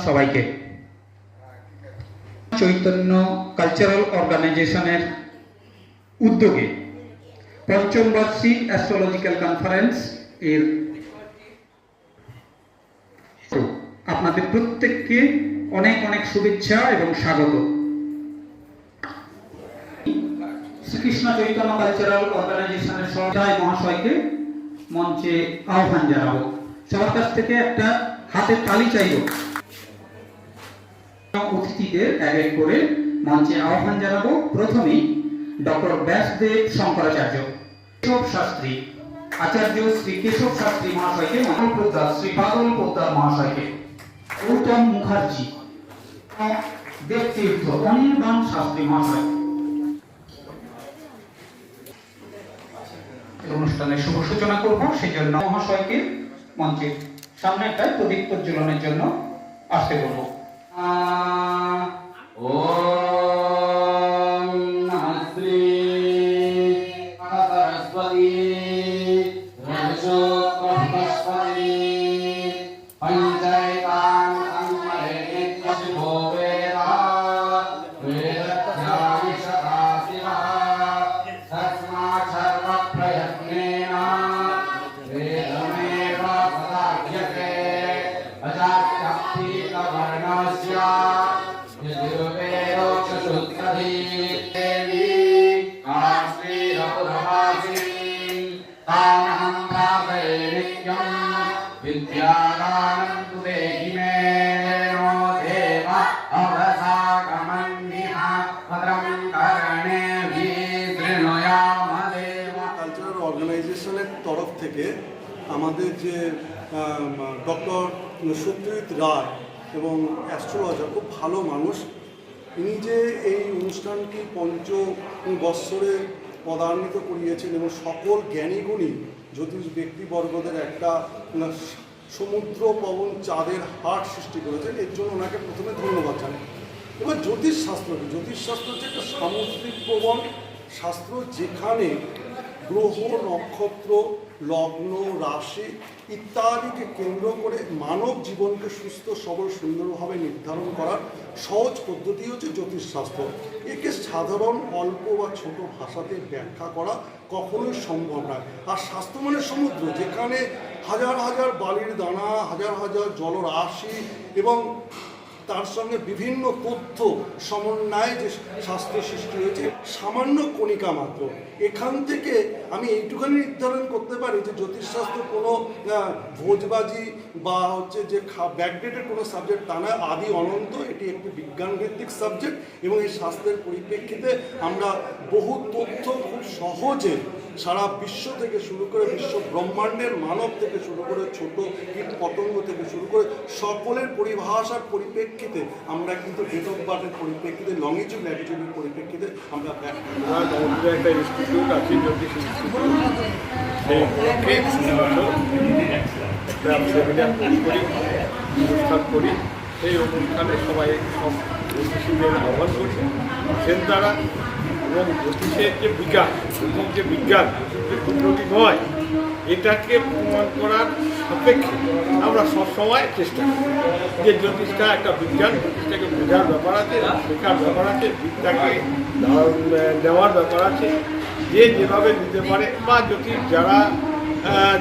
সবাইকে চৈতন্য কালচারাল অর্গানাইজেশনের উদ্যোগে পঞ্চম বার্ষিক অ্যাস্ট্রোলজিক্যাল কনফারেন্স এর আপনাদের প্রত্যেককে অনেক অনেক শুভেচ্ছা এবং স্বাগত। শ্রীকৃষ্ণ চৈতন্য কালচারাল অর্গানাইজেশনের সহায় মহাশয়কে মঞ্চে আহ্বান জানাবো। সবার কাছ থেকে একটা হাতের তালি চাইব। অতিথিদের এক এক করে মঞ্চে আহ্বান জানাবো। প্রথমেই ডক্টর ব্যাসদেব শঙ্করাচার্য, কেশব শাস্ত্রী আচার্য শ্রী কেশব শাস্ত্রী মহাশয়কে, মঙ্গল পোদ্দার শ্রী বাদল পোদ্দার মহাশয়কে, গৌতম মুখার্জি, দেবতীর্থ অনির্বাণ শাস্ত্রী মহাশয়। অনুষ্ঠানের শুভ সূচনা করব, সেই জন্য মহাশয়কে মঞ্চের সামনে একটা প্রদীপ প্রজ্বলনের জন্য আসতে বলবো। অর্গানাইজেশনের তরফ থেকে আমাদের যে ডক্টর সত্যজিৎ রায় এবং অ্যাস্ট্রোলজার, খুব ভালো মানুষ, ইনি যে এই অনুষ্ঠানটি বৎসরে পদান্বিত করিয়েছেন এবং সকল জ্ঞানীগুণী জ্যোতিষ ব্যক্তিবর্গদের একটা সমুদ্র পবন চাঁদের হাট সৃষ্টি করেছেন। এর জন্য ওনাকে প্রথমে ধন্যবাদ জানাই। এবার জ্যোতিষশাস্ত্র হচ্ছে একটা সামুদ্রিক প্রবণ শাস্ত্র, যেখানে গ্রহ, নক্ষত্র, লগ্ন, রাশি ইত্যাদিকে কেন্দ্র করে মানব জীবনকে সুস্থ, সবল, সুন্দরভাবে নির্ধারণ করার সহজ পদ্ধতি হচ্ছে জ্যোতিষশাস্ত্র। একে সাধারণ, অল্প বা ছোট ভাষাতে ব্যাখ্যা করা কখনোই সম্ভব নয়। আর শাস্ত্র মানে সমুদ্র, যেখানে হাজার হাজার বালির দানা, হাজার হাজার জলরাশি এবং তার সঙ্গে বিভিন্ন তথ্য সমন্বয়ে যে শাস্ত্র সৃষ্টি হয়েছে সামান্য কণিকা মাত্র। এখান থেকে আমি এইটুখানি নির্ধারণ করতে পারি যে জ্যোতিষশাস্ত্র কোনো ভোজবাজি বা হচ্ছে যে ব্যাকডেটের কোনো সাবজেক্ট তা নয়, আদি অনন্ত। এটি একটি বিজ্ঞানভিত্তিক সাবজেক্ট এবং এই শাস্ত্রের পরিপ্রেক্ষিতে আমরা বহু তথ্য খুব সহজে সারা বিশ্ব থেকে শুরু করে বিশ্ব ব্রহ্মাণ্ডের মানব থেকে শুরু করে ছোট কীট পতঙ্গ থেকে শুরু করে সকলের পরিভাষার পরিপ্রেক্ষিতে আমরা কিন্তু ডেট অফ বার্থের পরিপ্রেক্ষিতে, লংজিটিউড ল্যাটিটিউডের পরিপ্রেক্ষিতে আমরা একটা ইনস্টিটিউট আছে, জ্যোতিষ ইনস্টিটিউট, সেই উপলক্ষে একটা সেমিনার করি, অনুষ্ঠান করি। সেই অনুষ্ঠানে সবাই সব জ্যোতিষীদের আহ্বান করি সেন্টারা এবং জ্যোতিষের যে বিকাশ এবং যে বিজ্ঞান যে দুর্নীতি নয়, এটাকে প্রমাণ করার সাপেক্ষে আমরা সবসময় চেষ্টা করি যে জ্যোতিষটা একটা বিজ্ঞান, জ্যোতিষটাকে বোঝার ব্যাপার আছে, শেখার ব্যাপার আছে, বিদ্যাকে নেওয়ার ব্যাপার আছে, যে যেভাবে নিতে পারে। বা যারা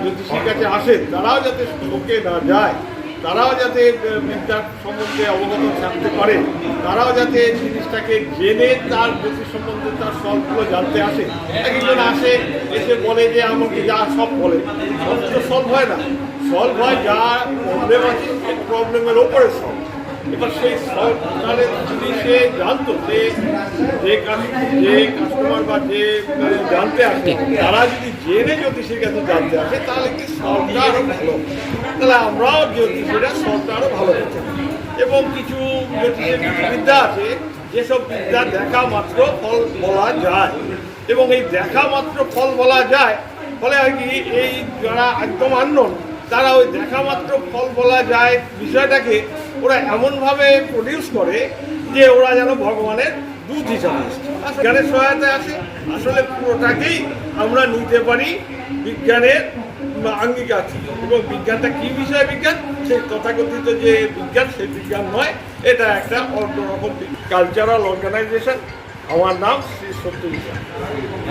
জ্যোতিষীর কাছে আসেন তারাও যাতে ঠকে না যায়, তারাও যাতে বিদ্যার সম্বন্ধে অবগত থাকতে পারে, তারাও যাতে জিনিসটাকে জেনে তার জ্যোতিষ সম্বন্ধে তার সলভগুলো জানতে আসে। একজন আসে, এসে বলে যে আমাকে যা সব বলে, সব তো সলভ হয় না। সলভ হয় যা প্রবলেম আছে, সেই প্রবলেমের ওপরে সলভ। এবার সেই সলভের যদি সে জানতো, যে কাস্টমার বা যে জানতে আসে, তারা যদি জেনে জ্যোতিষের কাছে জানতে আসে, তাহলে কি সলভটা আরও ভালো, তাহলে আমরাও জ্যোতিষীরা সলভটা আরও ভালো হচ্ছে। এবং কিছু জ্যোতিষের বিদ্যা আছে যেসব বিদ্যা দেখা মাত্র ফল বলা যায়, এবং এই দেখা মাত্র ফল বলা যায় ফলে হয় কি, এই যারা একদম আননোন তারা ওই দেখা মাত্র ফল বলা যায় বিষয়টাকে ওরা এমনভাবে প্রডিউস করে যে ওরা যেন ভগবানের দূত হিসাবে বিজ্ঞানের সহায়তায় আসে। আসলে পুরোটাকেই আমরা নিতে পারি বিজ্ঞানের আঙ্গিক আছে এবং বিজ্ঞানটা কী বিষয় বিজ্ঞান, সেই তথাকথিত যে বিজ্ঞান সেই বিজ্ঞান নয়, এটা একটা অন্যরকম কালচারাল অর্গানাইজেশন। আমার নাম শ্রী সত্যজিৎ রায়।